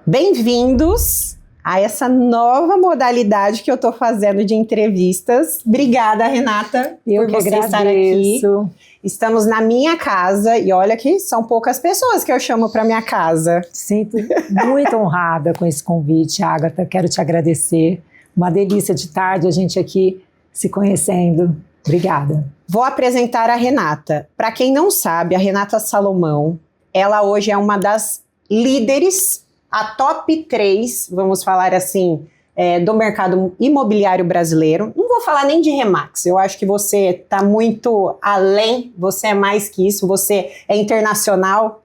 Bem-vindos a essa nova modalidade que eu estou fazendo de entrevistas. Obrigada, Renata, por você estar aqui. Estamos na minha casa e olha que são poucas pessoas que eu chamo para minha casa. Sinto muito honrada com esse convite, Agatha. Quero te agradecer. Uma delícia de tarde a gente aqui se conhecendo. Obrigada. Vou apresentar a Renata. Para quem não sabe, a Renata Salomão, ela hoje é uma das líderes, a top 3, vamos falar assim, do mercado imobiliário brasileiro. Não vou falar nem de Remax, eu acho que você está muito além, você é mais que isso, você é internacional.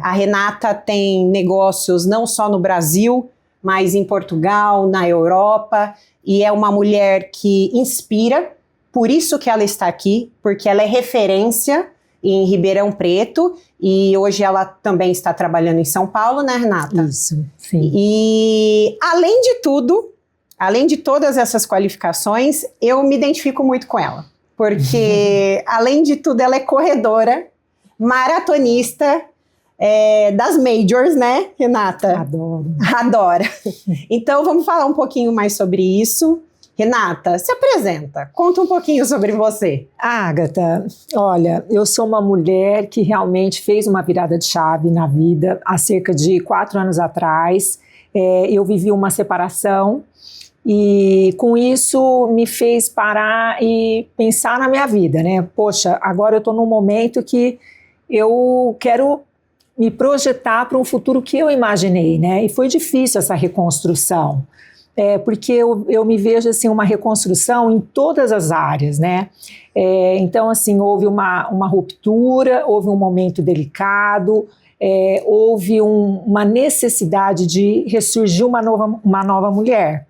A Renata tem negócios não só no Brasil, mas em Portugal, na Europa, e é uma mulher que inspira, por isso que ela está aqui, porque ela é referência em Ribeirão Preto, e hoje ela também está trabalhando em São Paulo, né, Renata? Isso, sim. E além de tudo, além de todas essas qualificações, eu me identifico muito com ela, porque além de tudo ela é corredora, maratonista, das majors, né, Renata? Adoro. Adora. Então vamos falar um pouquinho mais sobre isso. Renata, se apresenta, conta um pouquinho sobre você. Agatha, olha, eu sou uma mulher que realmente fez uma virada de chave na vida. Há cerca de 4 anos atrás, eu vivi uma separação e com isso me fez parar e pensar na minha vida, né? Poxa, agora eu estou num momento que eu quero me projetar para um futuro que eu imaginei, né? E foi difícil essa reconstrução. Porque eu me vejo assim, uma reconstrução em todas as áreas, né? Então, assim, houve uma ruptura, houve um momento delicado, houve uma necessidade de ressurgir uma nova mulher.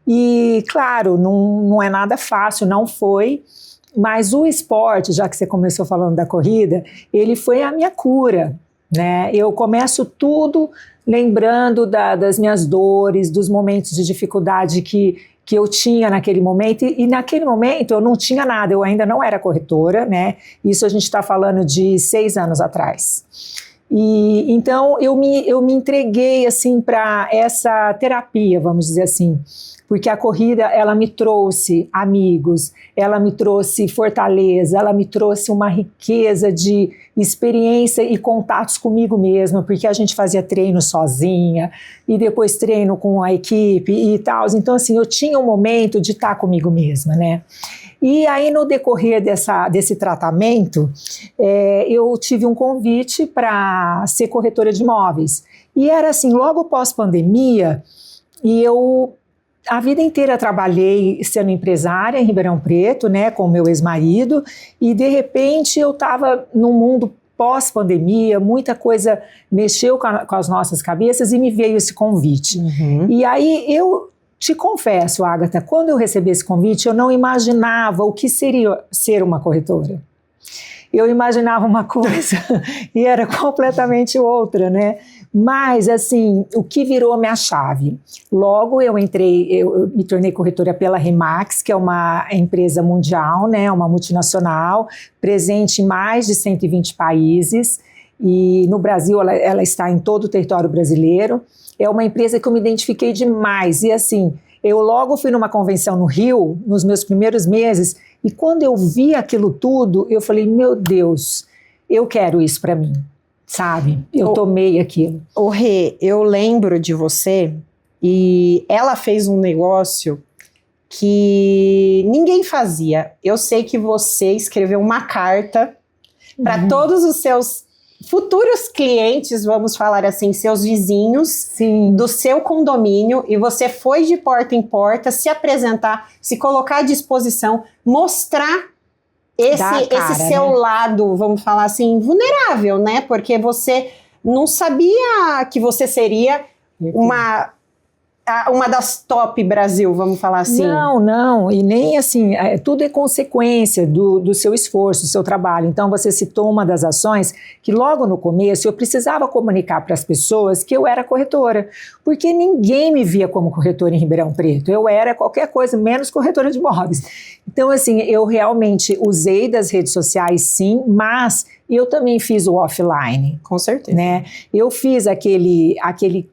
E, claro, não é nada fácil, não foi, mas o esporte, já que você começou falando da corrida, ele foi a minha cura, né? Eu começo tudo lembrando das minhas dores, dos momentos de dificuldade que eu tinha naquele momento, e naquele momento eu não tinha nada, eu ainda não era corretora, né? Isso a gente está falando de 6 anos atrás. E então eu me entreguei assim para essa terapia, vamos dizer assim, porque a corrida ela me trouxe amigos, ela me trouxe fortaleza, ela me trouxe uma riqueza de experiência e contatos comigo mesma, porque a gente fazia treino sozinha e depois treino com a equipe e tal. Então assim, eu tinha um momento de estar comigo mesma, né? E aí no decorrer desse tratamento, eu tive um convite para ser corretora de imóveis. E era assim, logo pós-pandemia, e eu a vida inteira trabalhei sendo empresária em Ribeirão Preto, né, com o meu ex-marido, e de repente eu estava num mundo pós-pandemia, muita coisa mexeu com as nossas cabeças e me veio esse convite. E aí eu te confesso, Agatha, quando eu recebi esse convite, eu não imaginava o que seria ser uma corretora. Eu imaginava uma coisa e era completamente outra, né? Mas, assim, o que virou minha chave? Logo eu me tornei corretora pela Remax, que é uma empresa mundial, né? Uma multinacional, presente em mais de 120 países. E no Brasil ela está em todo o território brasileiro. É uma empresa que eu me identifiquei demais. E, assim, eu logo fui numa convenção no Rio, nos meus primeiros meses, e quando eu vi aquilo tudo, eu falei, meu Deus, eu quero isso para mim, sabe? Eu tomei aquilo. Rê, eu lembro de você, e ela fez um negócio que ninguém fazia. Eu sei que você escreveu uma carta para todos os seus futuros clientes, vamos falar assim, seus vizinhos, sim, do seu condomínio, e você foi de porta em porta se apresentar, se colocar à disposição, mostrar esse seu lado, vamos falar assim, vulnerável, né? Porque você não sabia que você seria uma das top Brasil, vamos falar assim. Não, e nem assim, tudo é consequência do seu esforço, do seu trabalho. Então você citou uma das ações que logo no começo eu precisava comunicar para as pessoas que eu era corretora, porque ninguém me via como corretora em Ribeirão Preto, eu era qualquer coisa menos corretora de imóveis. Então assim, eu realmente usei das redes sociais sim, mas E eu também fiz o offline. Com certeza. Né? Eu fiz aquele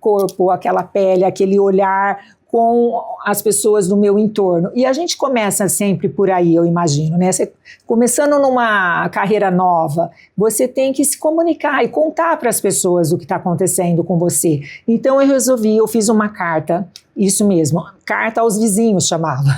corpo, aquela pele, aquele olhar com as pessoas do meu entorno. E a gente começa sempre por aí, eu imagino, né? Você, começando numa carreira nova, você tem que se comunicar e contar para as pessoas o que está acontecendo com você. Então eu fiz uma carta, isso mesmo, carta aos vizinhos chamava.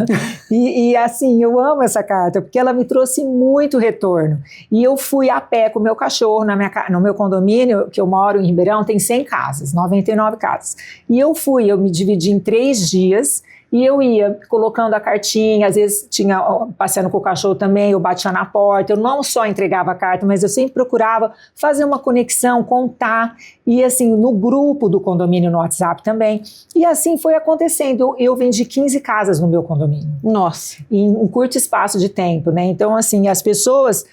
E assim, eu amo essa carta, porque ela me trouxe muito retorno. E eu fui a pé com o meu cachorro no meu condomínio, que eu moro em Ribeirão, tem 100 casas, 99 casas. E eu me dividi em 3 dias, e eu ia colocando a cartinha, às vezes tinha passeando com o cachorro também, eu batia na porta, eu não só entregava a carta, mas eu sempre procurava fazer uma conexão, contar, e assim, no grupo do condomínio no WhatsApp também, e assim foi acontecendo, eu vendi 15 casas no meu condomínio. Nossa! Em um curto espaço de tempo, né? Então assim, as pessoas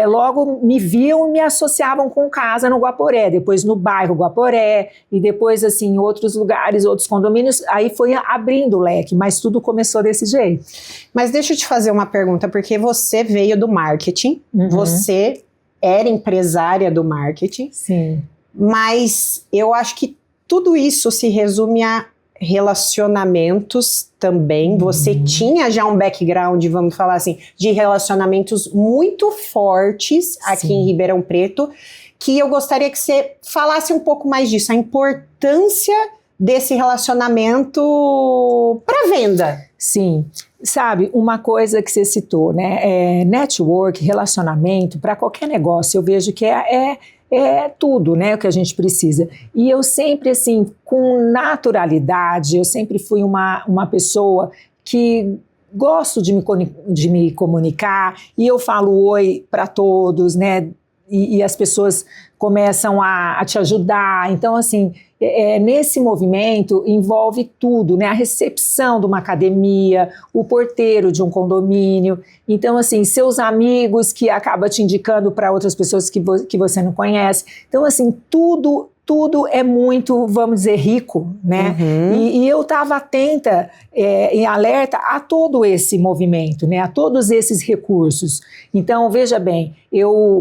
logo me viam e me associavam com casa no Guaporé, depois no bairro Guaporé, e depois assim, em outros lugares, outros condomínios, aí foi abrindo o leque, mas tudo começou desse jeito. Mas deixa eu te fazer uma pergunta, porque você veio do marketing, você era empresária do marketing. Sim. Mas eu acho que tudo isso se resume a relacionamentos também. Você tinha já um background, vamos falar assim, de relacionamentos muito fortes aqui em Ribeirão Preto, que eu gostaria que você falasse um pouco mais disso, a importância desse relacionamento para venda. Sim, sabe, uma coisa que você citou, né, network, relacionamento, para qualquer negócio, eu vejo que é tudo, né, o que a gente precisa. E eu sempre, assim, com naturalidade, eu sempre fui uma pessoa que gosto de me comunicar, e eu falo oi para todos, né, e as pessoas começam a te ajudar. Então, assim, nesse movimento envolve tudo, né? A recepção de uma academia, o porteiro de um condomínio. Então, assim, seus amigos que acabam te indicando para outras pessoas que você não conhece. Então, assim, tudo é muito, vamos dizer, rico, né? E eu estava atenta em alerta a todo esse movimento, né? A todos esses recursos. Então, veja bem,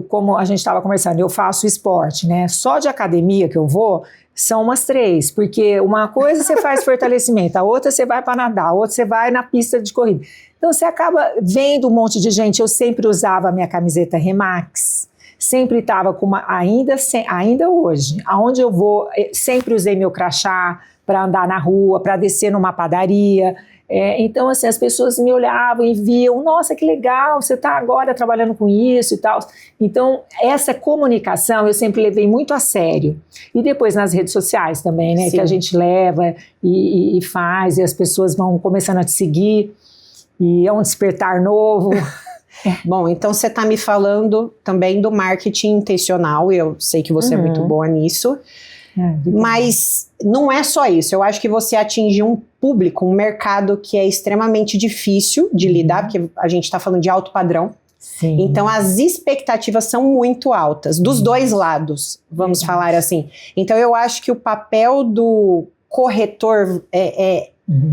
como a gente estava conversando, eu faço esporte, né? Só de academia que eu vou, são umas 3, porque uma coisa você faz fortalecimento, a outra você vai para nadar, a outra você vai na pista de corrida. Então, você acaba vendo um monte de gente. Eu sempre usava a minha camiseta Remax, sempre estava com ainda hoje, aonde eu vou, sempre usei meu crachá para andar na rua, para descer numa padaria. Então, assim, as pessoas me olhavam e viam, nossa, que legal, você está agora trabalhando com isso e tal. Então, essa comunicação eu sempre levei muito a sério. E depois nas redes sociais também, né, que a gente leva e faz, e as pessoas vão começando a te seguir, e é um despertar novo. Bom, então você está me falando também do marketing intencional, eu sei que você é muito boa nisso, mas não é só isso. Eu acho que você atingiu um público, um mercado que é extremamente difícil de lidar, porque a gente está falando de alto padrão. Sim. Então as expectativas são muito altas, dos dois lados, vamos falar assim. Então eu acho que o papel do corretor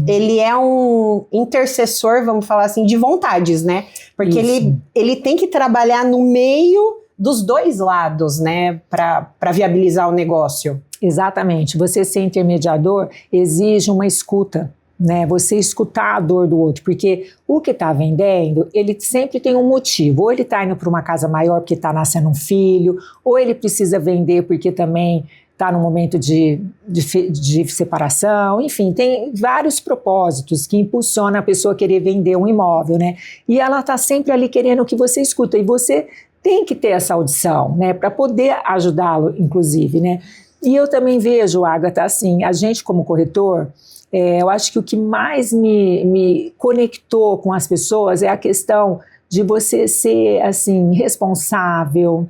ele é um intercessor, vamos falar assim, de vontades, né? Porque ele tem que trabalhar no meio dos dois lados, né? Para viabilizar o negócio. Exatamente. Você ser intermediador exige uma escuta, né? Você escutar a dor do outro, porque o que está vendendo, ele sempre tem um motivo. Ou ele está indo para uma casa maior porque está nascendo um filho, ou ele precisa vender porque também está no momento de separação, enfim, tem vários propósitos que impulsionam a pessoa a querer vender um imóvel, né? E ela está sempre ali querendo que você escuta, e você tem que ter essa audição, né, para poder ajudá-lo, inclusive, né? E eu também vejo, Agatha, assim, a gente como corretor, eu acho que o que mais me conectou com as pessoas é a questão de você ser, assim, responsável,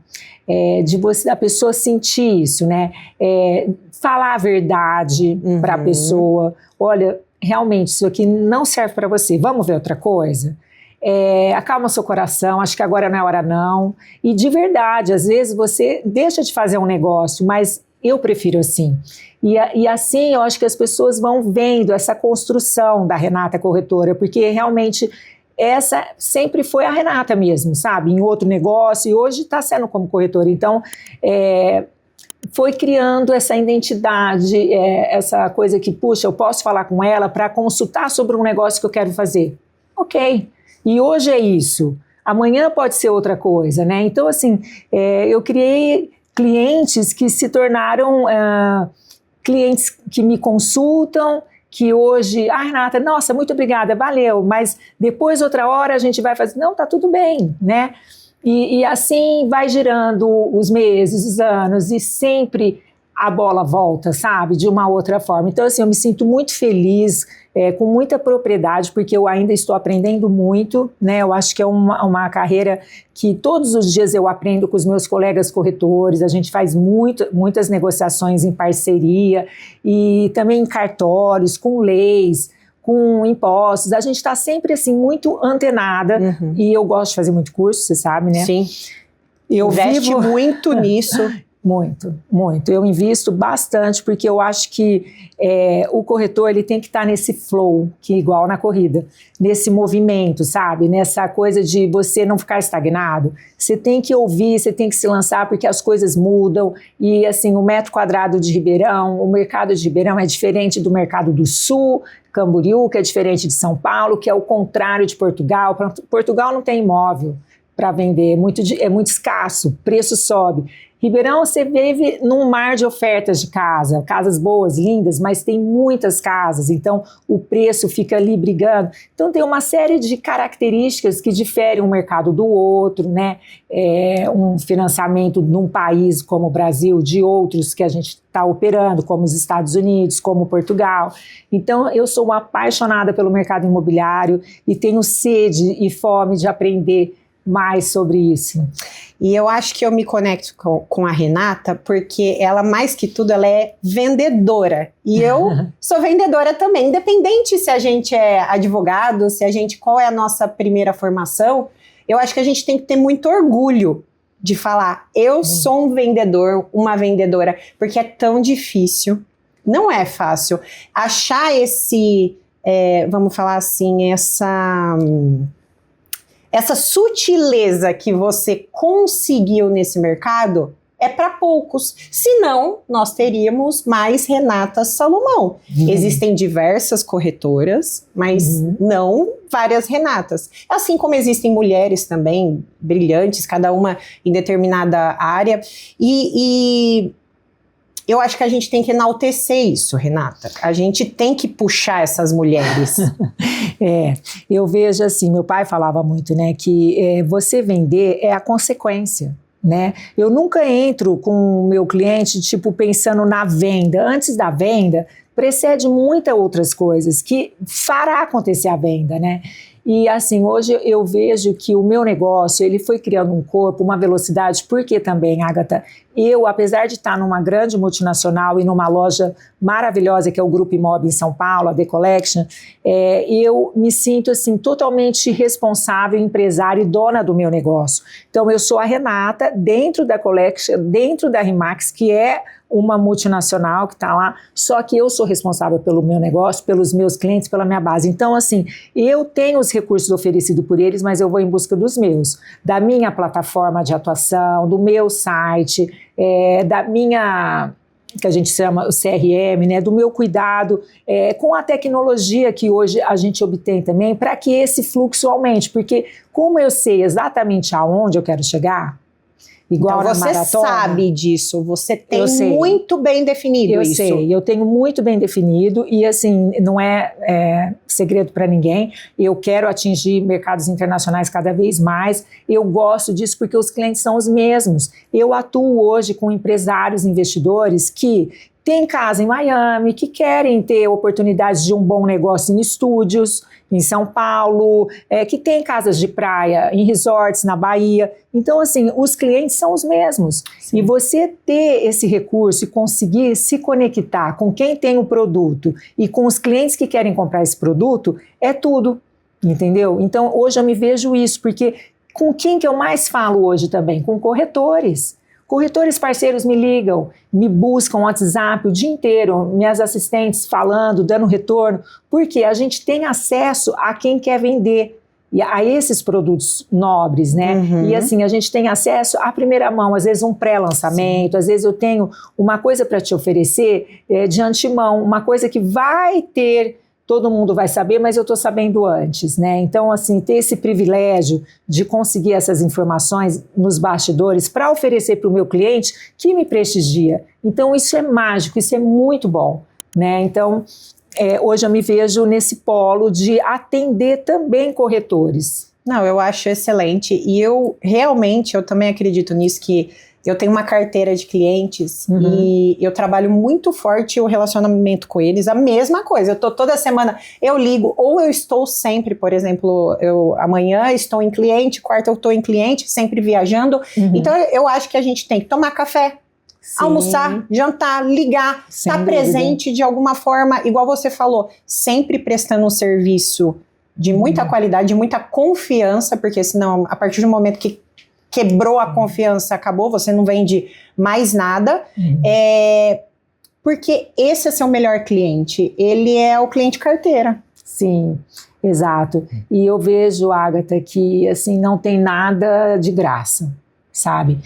da pessoa sentir isso, né? Falar a verdade para a pessoa. Olha, realmente, isso aqui não serve para você. Vamos ver outra coisa? Acalma seu coração, acho que agora não é hora não. E de verdade, às vezes você deixa de fazer um negócio, mas eu prefiro assim. E assim eu acho que as pessoas vão vendo essa construção da Renata Corretora, porque realmente essa sempre foi a Renata mesmo, sabe? Em outro negócio, e hoje está sendo como corretora. Então, foi criando essa identidade, essa coisa que, puxa, eu posso falar com ela para consultar sobre um negócio que eu quero fazer. Ok. E hoje é isso. Amanhã pode ser outra coisa, né? Então, assim, eu criei clientes que se tornaram clientes que me consultam, que hoje, Renata, nossa, muito obrigada, valeu, mas depois, outra hora, a gente vai fazer, não, tá tudo bem, né? E assim vai girando os meses, os anos, e sempre a bola volta, sabe? De uma outra forma. Então, assim, eu me sinto muito feliz, com muita propriedade, porque eu ainda estou aprendendo muito, né? Eu acho que é uma carreira que todos os dias eu aprendo com os meus colegas corretores, a gente faz muitas negociações em parceria, e também em cartórios, com leis, com impostos, a gente está sempre assim muito antenada, e eu gosto de fazer muito curso, você sabe, né? Sim, eu investe muito nisso. Muito, muito. Eu invisto bastante porque eu acho que o corretor ele tem que estar nesse flow, que é igual na corrida, nesse movimento, sabe? Nessa coisa de você não ficar estagnado. Você tem que ouvir, você tem que se lançar porque as coisas mudam e assim, o metro quadrado de Ribeirão, o mercado de Ribeirão é diferente do mercado do Sul, Camboriú, que é diferente de São Paulo, que é o contrário de Portugal. Portugal não tem imóvel para vender, é muito escasso, o preço sobe. Ribeirão, você vive num mar de ofertas de casas boas, lindas, mas tem muitas casas, então o preço fica ali brigando. Então tem uma série de características que diferem um mercado do outro, né? Um financiamento num país como o Brasil, de outros que a gente está operando, como os Estados Unidos, como Portugal. Então eu sou uma apaixonada pelo mercado imobiliário e tenho sede e fome de aprender mais sobre isso. E eu acho que eu me conecto com a Renata porque ela, mais que tudo, ela é vendedora. E eu sou vendedora também. Independente se a gente é advogado, qual é a nossa primeira formação, eu acho que a gente tem que ter muito orgulho de falar, eu sou um vendedor, uma vendedora, porque é tão difícil. Não é fácil. Achar vamos falar assim, essa sutileza que você conseguiu nesse mercado é para poucos. Senão, nós teríamos mais Renata Salomão. Existem diversas corretoras, mas não várias Renatas. Assim como existem mulheres também brilhantes, cada uma em determinada área. E eu acho que a gente tem que enaltecer isso, Renata. A gente tem que puxar essas mulheres. Eu vejo assim, meu pai falava muito, né, que você vender é a consequência, né? Eu nunca entro com o meu cliente, tipo, pensando na venda. Antes da venda, precede muitas outras coisas que fará acontecer a venda, né? E assim, hoje eu vejo que o meu negócio, ele foi criando um corpo, uma velocidade, porque também, Agatha, eu, apesar de estar numa grande multinacional e numa loja maravilhosa que é o Grupo Imob em São Paulo, a The Collection, eu me sinto assim totalmente responsável, empresária e dona do meu negócio. Então eu sou a Renata dentro da Collection, dentro da Remax, que é uma multinacional que está lá, só que eu sou responsável pelo meu negócio, pelos meus clientes, pela minha base. Então, assim, eu tenho os recursos oferecidos por eles, mas eu vou em busca dos meus, da minha plataforma de atuação, do meu site, da minha, que a gente chama o CRM, né, do meu cuidado com a tecnologia que hoje a gente obtém também, para que esse fluxo aumente, porque como eu sei exatamente aonde eu quero chegar, igual então, na maratona. Você sabe disso, você tem muito bem definido isso. Eu sei, eu tenho muito bem definido e assim, não é segredo para ninguém. Eu quero atingir mercados internacionais cada vez mais. Eu gosto disso porque os clientes são os mesmos. Eu atuo hoje com empresários, investidores que têm casa em Miami, que querem ter oportunidades de um bom negócio em estúdios, em São Paulo, que tem casas de praia em resorts na Bahia. Então, assim, os clientes são os mesmos. Sim. E você ter esse recurso e conseguir se conectar com quem tem o produto e com os clientes que querem comprar esse produto, é tudo, entendeu? Então, hoje eu me vejo isso, porque com quem que eu mais falo hoje também? Com corretores. Corretores parceiros me ligam, me buscam no WhatsApp o dia inteiro, minhas assistentes falando, dando retorno, porque a gente tem acesso a quem quer vender. e a esses produtos nobres, né? E assim, a gente tem acesso à primeira mão, às vezes um pré-lançamento, às vezes eu tenho uma coisa para te oferecer de antemão, uma coisa que vai ter, todo mundo vai saber, mas eu estou sabendo antes, né? Então, assim, ter esse privilégio de conseguir essas informações nos bastidores para oferecer para o meu cliente que me prestigia. Então, isso é mágico, isso é muito bom, né? Então, hoje eu me vejo nesse polo de atender também corretores. Não, eu acho excelente e eu também acredito nisso, que eu tenho uma carteira de clientes e eu trabalho muito forte o relacionamento com eles, a mesma coisa, toda semana eu ligo, ou eu estou sempre, por exemplo, amanhã estou em cliente, quarta eu estou em cliente, sempre viajando, então eu acho que a gente tem que tomar café, sim, almoçar, jantar, ligar, estar presente de alguma forma, igual você falou, sempre prestando um serviço de muita qualidade, de muita confiança, porque senão, a partir do momento que quebrou a confiança, acabou, você não vende mais nada, porque esse é seu melhor cliente, ele é o cliente carteira. Sim, exato. E eu vejo, Agatha, que assim, não tem nada de graça, sabe?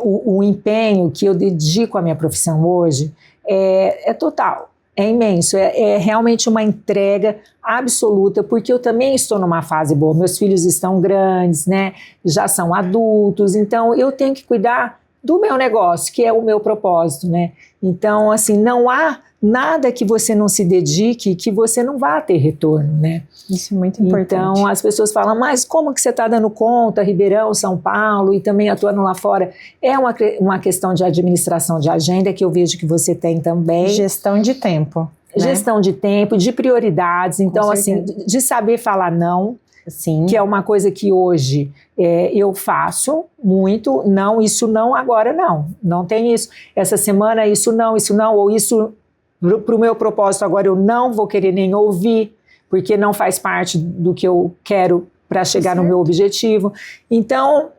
O empenho que eu dedico à minha profissão hoje é total, é imenso, é realmente uma entrega absoluta, porque eu também estou numa fase boa, meus filhos estão grandes, né, já são adultos, então eu tenho que cuidar do meu negócio, que é o meu propósito, né? Então, assim, não há nada que você não se dedique que você não vá ter retorno, né? Isso é muito importante. Então, as pessoas falam, mas como que você está dando conta, Ribeirão, São Paulo, e também atuando lá fora? É uma questão de administração de agenda, que eu vejo que você tem também. Gestão de tempo. Né? Gestão de tempo, de prioridades. Então, assim, de saber falar não. Sim. Que é uma coisa que hoje eu faço muito, não, isso não, agora não tem isso, essa semana isso não, ou isso para o meu propósito agora eu não vou querer nem ouvir, porque não faz parte do que eu quero para chegar no meu objetivo. Então,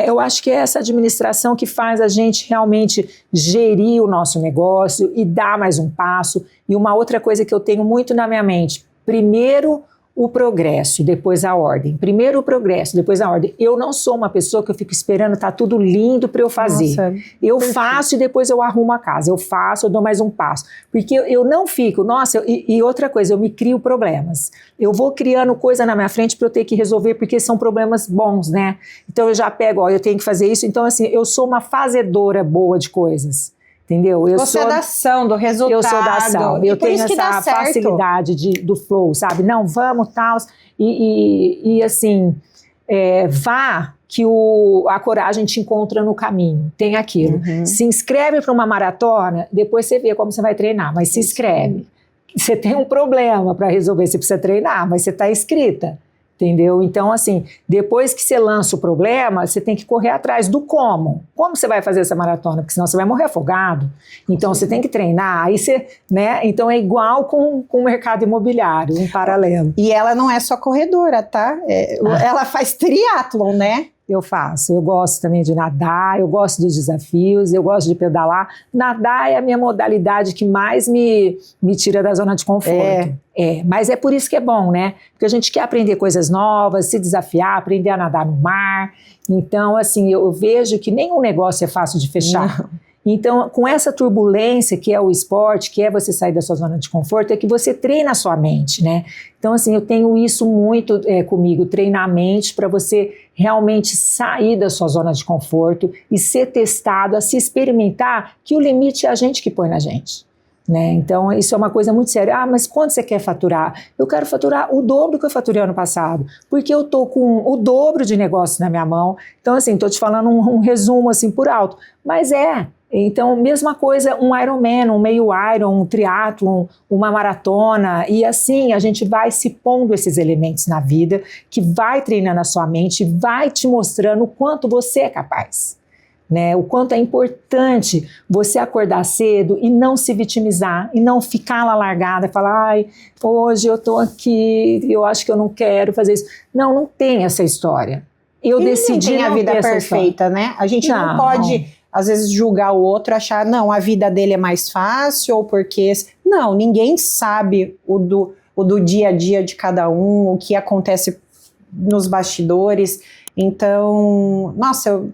eu acho que é essa administração que faz a gente realmente gerir o nosso negócio e dar mais um passo. E uma outra coisa que eu tenho muito na minha mente, primeiro o progresso, depois a ordem. Primeiro o progresso, depois a ordem. Eu não sou uma pessoa que eu fico esperando, tá tudo lindo para eu fazer. Nossa, eu faço e depois eu arrumo a casa. Eu faço, eu dou mais um passo. Porque eu não fico, e outra coisa, eu me crio problemas. Eu vou criando coisa na minha frente para eu ter que resolver, porque são problemas bons, né? Então eu já pego, eu tenho que fazer isso. Então assim, eu sou uma fazedora boa de coisas. Entendeu? Você é da ação, do resultado. Eu sou da ação. Eu tenho essa facilidade do flow, sabe? Não, vamos, tal. E assim, vá que a coragem te encontra no caminho. Tem aquilo. Se inscreve para uma maratona, depois você vê como você vai treinar, mas se inscreve. Você tem um problema para resolver, você precisa treinar, mas você está inscrita. Entendeu? Então, assim, depois que você lança o problema, você tem que correr atrás do como. Como você vai fazer essa maratona? Porque senão você vai morrer afogado. Então, você tem que treinar. Aí você, né? Então, é igual com o mercado imobiliário, em paralelo. E ela não é só corredora, tá? Ela faz triatlon, né? Eu faço. Eu gosto também de nadar, eu gosto dos desafios, eu gosto de pedalar. Nadar é a minha modalidade que mais me tira da zona de conforto. Mas é por isso que é bom, né? Porque a gente quer aprender coisas novas, se desafiar, aprender a nadar no mar. Então, assim, eu vejo que nenhum negócio é fácil de fechar. Não. Então, com essa turbulência que é o esporte, que é você sair da sua zona de conforto, é que você treina a sua mente, né? Então, assim, eu tenho isso muito comigo, treinar a mente para você realmente sair da sua zona de conforto e ser testado, a se experimentar, que o limite é a gente que põe na gente. Né? Então, isso é uma coisa muito séria. Mas quanto você quer faturar? Eu quero faturar o dobro que eu faturei ano passado, porque eu tô com o dobro de negócio na minha mão. Então, assim, tô te falando um resumo assim por alto, mas então, mesma coisa, um Ironman, um meio Iron, um triatlon, uma maratona, e assim a gente vai se pondo esses elementos na vida, que vai treinando a sua mente, vai te mostrando o quanto você é capaz. Né, o quanto é importante você acordar cedo e não se vitimizar, e não ficar lá largada e falar, ai, hoje eu tô aqui, eu acho que eu não quero fazer isso. Não tem essa história. Eu decidi não ter a vida perfeita, né? A gente não pode, às vezes, julgar o outro, achar, não, a vida dele é mais fácil, ou porque... Não, ninguém sabe o do dia a dia de cada um, o que acontece nos bastidores. Então, nossa,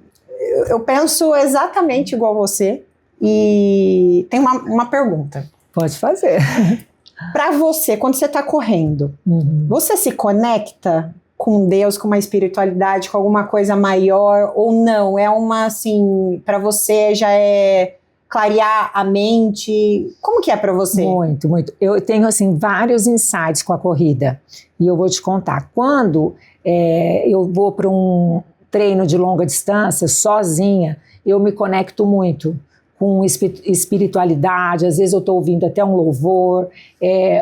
eu penso exatamente igual você. E tem uma pergunta. Pode fazer. Para você, quando você está correndo, você se conecta com Deus, com uma espiritualidade, com alguma coisa maior ou não? É uma, assim, para você já é clarear a mente? Como que é para você? Muito, muito. Eu tenho, assim, vários insights com a corrida. E eu vou te contar. Quando eu vou para um treino de longa distância, sozinha, eu me conecto muito com espiritualidade. Às vezes eu estou ouvindo até um louvor,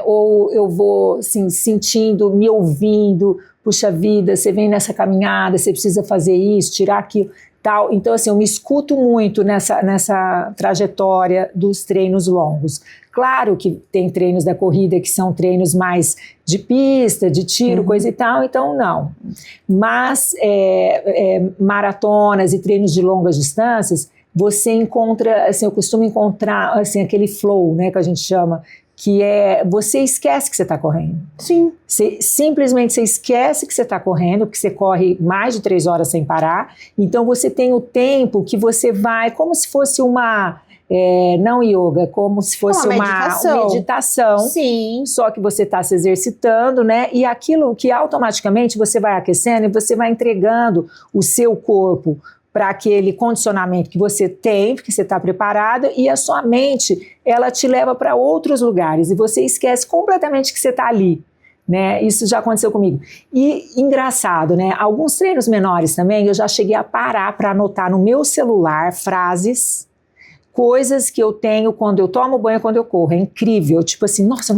ou eu vou assim, sentindo, me ouvindo, puxa vida, você vem nessa caminhada, você precisa fazer isso, tirar aquilo, tal. Então assim, eu me escuto muito nessa trajetória dos treinos longos. Claro que tem treinos da corrida que são treinos mais de pista, de tiro, coisa e tal, então não. Mas maratonas e treinos de longas distâncias, você encontra, assim, eu costumo encontrar assim, aquele flow, né, que a gente chama, que você esquece que você está correndo. Sim. Simplesmente você esquece que você está correndo, porque você corre mais de 3 horas sem parar, então você tem o tempo que você vai, como se fosse uma... não yoga, como se fosse uma meditação. Sim. Só que você está se exercitando, né? E aquilo que automaticamente você vai aquecendo e você vai entregando o seu corpo para aquele condicionamento que você tem, porque você está preparada, e a sua mente, ela te leva para outros lugares e você esquece completamente que você está ali, né? Isso já aconteceu comigo. E engraçado, né? Alguns treinos menores também, eu já cheguei a parar para anotar no meu celular frases, coisas que eu tenho quando eu tomo banho, quando eu corro. É incrível. Tipo assim, nossa, eu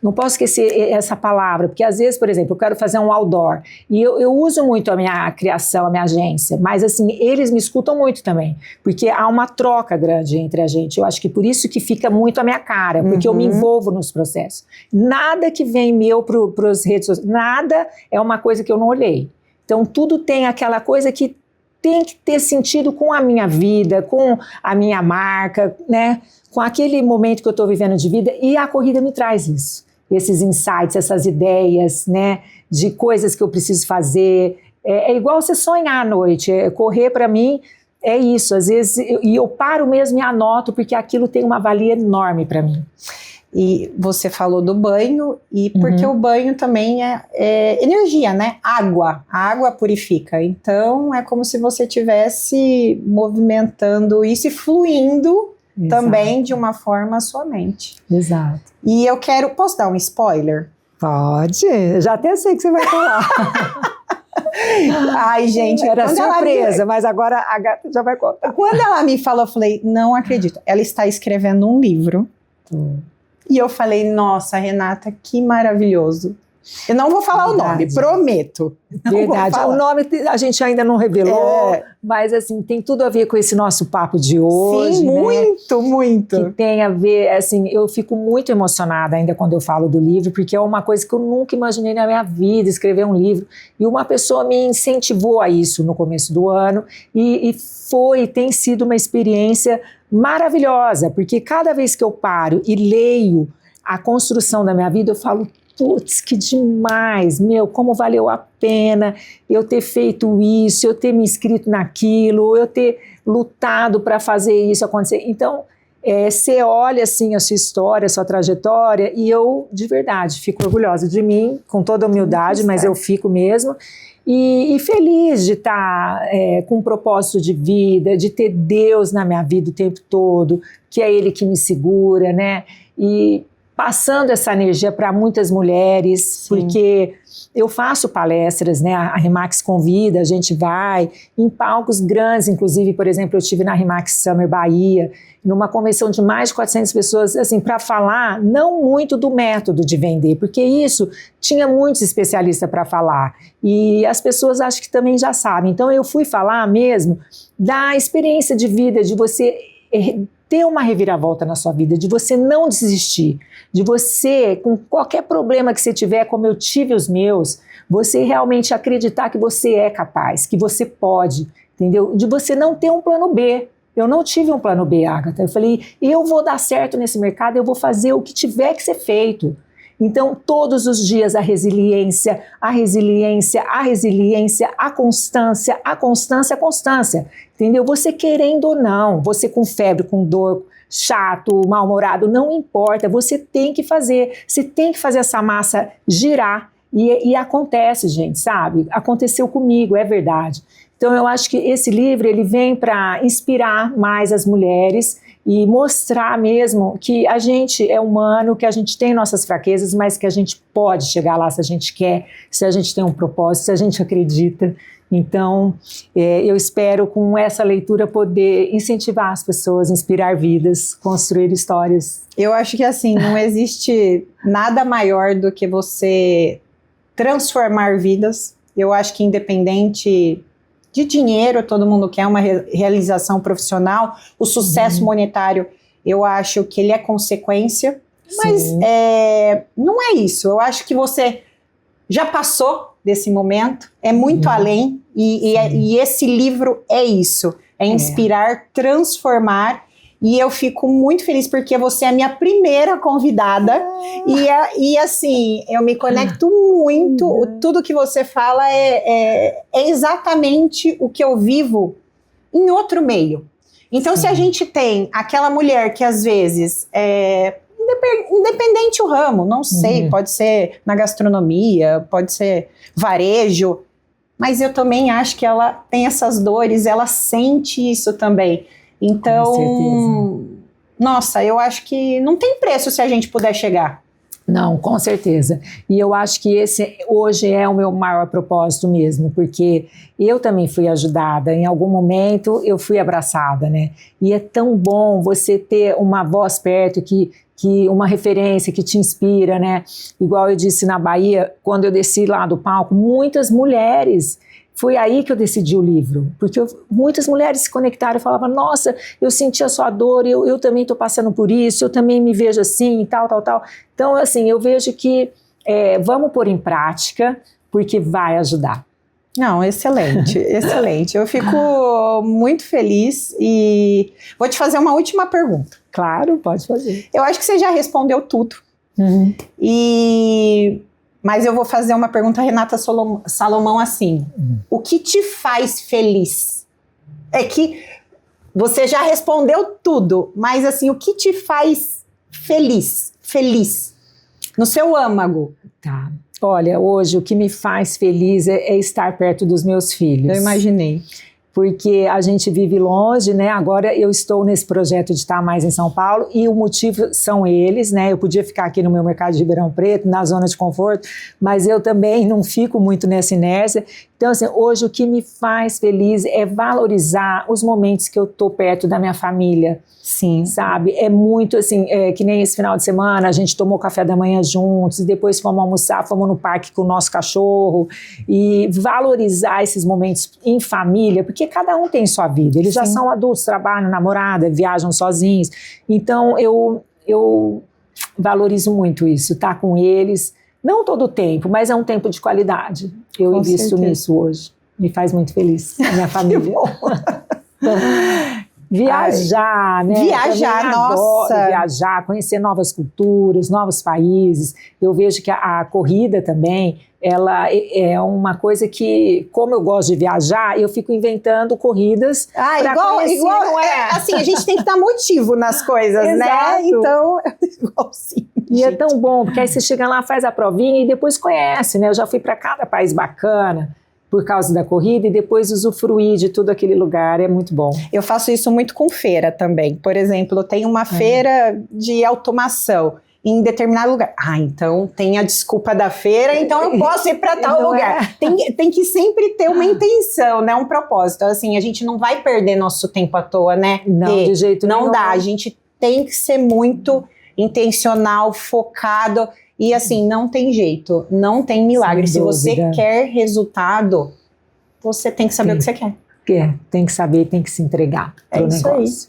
não posso esquecer essa palavra, porque às vezes, por exemplo, eu quero fazer um outdoor e eu uso muito a minha criação, a minha agência, mas assim, eles me escutam muito também, porque há uma troca grande entre a gente. Eu acho que por isso que fica muito a minha cara, porque eu me envolvo nos processos. Nada que vem meu para as redes sociais, nada é uma coisa que eu não olhei. Então, tudo tem aquela coisa que tem que ter sentido com a minha vida, com a minha marca, né? Com aquele momento que eu estou vivendo de vida, e a corrida me traz isso. Esses insights, essas ideias, né? De coisas que eu preciso fazer. É igual você sonhar à noite. Correr, para mim, é isso. Às vezes, eu paro mesmo e anoto, porque aquilo tem uma valia enorme para mim. E você falou do banho, e porque o banho também é energia, né? Água. A água purifica. Então, é como se você estivesse movimentando isso e fluindo também de uma forma a sua mente. Exato. E eu posso dar um spoiler? Pode. Já até sei que você vai falar. Ai, gente, era surpresa, mas agora a gata já vai contar. Quando ela me falou, eu falei, não acredito. Ela está escrevendo um livro. E eu falei, nossa, Renata, que maravilhoso. Eu não vou falar o nome, prometo. Verdade, o nome a gente ainda não revelou, mas assim, tem tudo a ver com esse nosso papo de hoje. Sim, muito, né? muito. Que tem a ver, assim, eu fico muito emocionada ainda quando eu falo do livro, porque é uma coisa que eu nunca imaginei na minha vida, escrever um livro. E uma pessoa me incentivou a isso no começo do ano, e tem sido uma experiência maravilhosa, porque cada vez que eu paro e leio a construção da minha vida, eu falo, putz, que demais, como valeu a pena eu ter feito isso, eu ter me inscrito naquilo, eu ter lutado para fazer isso acontecer. Então, você olha assim a sua história, a sua trajetória, e eu, de verdade, fico orgulhosa de mim, com toda a humildade, mas eu fico mesmo. E feliz de estar com um propósito de vida, de ter Deus na minha vida o tempo todo, que é Ele que me segura, né? E passando essa energia para muitas mulheres, porque eu faço palestras, né? A RE/MAX convida, a gente vai em palcos grandes, inclusive, por exemplo, eu estive na RE/MAX Summer Bahia, numa convenção de mais de 400 pessoas, assim, para falar não muito do método de vender, porque isso tinha muitos especialistas para falar, e as pessoas acho que também já sabem. Então eu fui falar mesmo da experiência de vida, de você ter uma reviravolta na sua vida, de você não desistir, de você, com qualquer problema que você tiver, como eu tive os meus, você realmente acreditar que você é capaz, que você pode, entendeu? De você não ter um plano B. Eu não tive um plano B, Agatha. Eu falei, eu vou dar certo nesse mercado, eu vou fazer o que tiver que ser feito. Então, todos os dias a resiliência, a resiliência, a resiliência, a constância, a constância, a constância. Entendeu? Você querendo ou não, você com febre, com dor, chato, mal-humorado, não importa, você tem que fazer essa massa girar e acontece, gente, sabe? Aconteceu comigo, é verdade. Então eu acho que esse livro ele vem para inspirar mais as mulheres e mostrar mesmo que a gente é humano, que a gente tem nossas fraquezas, mas que a gente pode chegar lá se a gente quer, se a gente tem um propósito, se a gente acredita. Então, eu espero com essa leitura poder incentivar as pessoas, inspirar vidas, construir histórias. Eu acho que assim, não existe nada maior do que você transformar vidas. Eu acho que independente de dinheiro, todo mundo quer uma realização profissional, o sucesso monetário, eu acho que ele é consequência, mas não é isso. Eu acho que você já passou desse momento, é muito além, e esse livro é isso, é inspirar, transformar, e eu fico muito feliz porque você é a minha primeira convidada, e assim, eu me conecto muito, tudo que você fala é exatamente o que eu vivo em outro meio. Então, se a gente tem aquela mulher que às vezes independente o ramo, não sei, pode ser na gastronomia, pode ser varejo, mas eu também acho que ela tem essas dores, ela sente isso também. Então, nossa, eu acho que não tem preço se a gente puder chegar. Não, com certeza. E eu acho que esse hoje é o meu maior propósito mesmo, porque eu também fui ajudada. Em algum momento eu fui abraçada, né? E é tão bom você ter uma voz perto que uma referência que te inspira, né? Igual eu disse na Bahia, quando eu desci lá do palco, muitas mulheres. Foi aí que eu decidi o livro, porque muitas mulheres se conectaram e falavam, nossa, eu senti a sua dor, eu também estou passando por isso, eu também me vejo assim, tal. Então, assim, eu vejo que vamos pôr em prática, porque vai ajudar. Não, excelente, excelente. Eu fico muito feliz e vou te fazer uma última pergunta. Claro, pode fazer. Eu acho que você já respondeu tudo. Mas eu vou fazer uma pergunta a Renata Salomão assim. O que te faz feliz? É que você já respondeu tudo, mas assim, o que te faz feliz? Feliz. No seu âmago. Tá. Olha, hoje o que me faz feliz é estar perto dos meus filhos. Eu imaginei. Porque a gente vive longe, né? Agora eu estou nesse projeto de estar mais em São Paulo e o motivo são eles, né? Eu podia ficar aqui no meu mercado de Ribeirão Preto, na zona de conforto, mas eu também não fico muito nessa inércia. Então, assim, hoje o que me faz feliz é valorizar os momentos que eu estou perto da minha família. Sim. Sabe? É muito assim, que nem esse final de semana, a gente tomou café da manhã juntos, e depois fomos almoçar, fomos no parque com o nosso cachorro, e valorizar esses momentos em família, porque cada um tem sua vida, eles já são adultos, trabalham, namorada, viajam sozinhos, então eu valorizo muito isso, estar com eles, não todo o tempo, mas é um tempo de qualidade, eu invisto nisso hoje, me faz muito feliz, a minha família. Viajar, né? Viajar, nossa! Viajar, conhecer novas culturas, novos países. Eu vejo que a corrida também, ela é uma coisa que, como eu gosto de viajar, eu fico inventando corridas para conhecer. Igual, assim, a gente tem que dar motivo nas coisas, né? Então, igualzinho. E é tão bom, porque aí você chega lá, faz a provinha e depois conhece, né? Eu já fui para cada país bacana por causa da corrida e depois usufruir de todo aquele lugar, é muito bom. Eu faço isso muito com feira também. Por exemplo, tem uma feira de automação em determinado lugar. Então tem a desculpa da feira, então eu posso ir para tal lugar. Tem que sempre ter uma intenção, né? Um propósito. Assim, a gente não vai perder nosso tempo à toa, né? Não, de jeito nenhum. Não dá, a gente tem que ser muito intencional, focado. E assim, não tem jeito, não tem milagre. Se você quer resultado, você tem que saber o que você quer. Tem que saber, tem que se entregar pro negócio.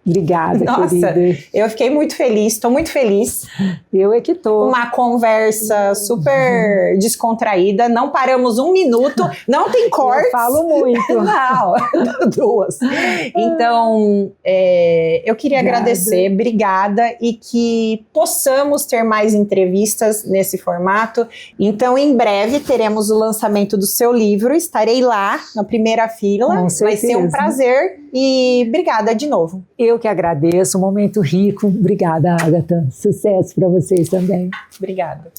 Obrigada, Nossa, querida. eu fiquei muito feliz, estou muito feliz. Eu é que tô. Uma conversa super descontraída, não paramos um minuto, não tem cortes. Eu falo muito. Não, 2. Então, eu queria agradecer, obrigada, e que possamos ter mais entrevistas nesse formato. Então, em breve, teremos o lançamento do seu livro, estarei lá, na primeira fila. Com Vai ser um certeza. prazer e obrigada de novo. Eu que agradeço, um momento rico. Obrigada, Agatha. Sucesso para vocês também. Obrigada.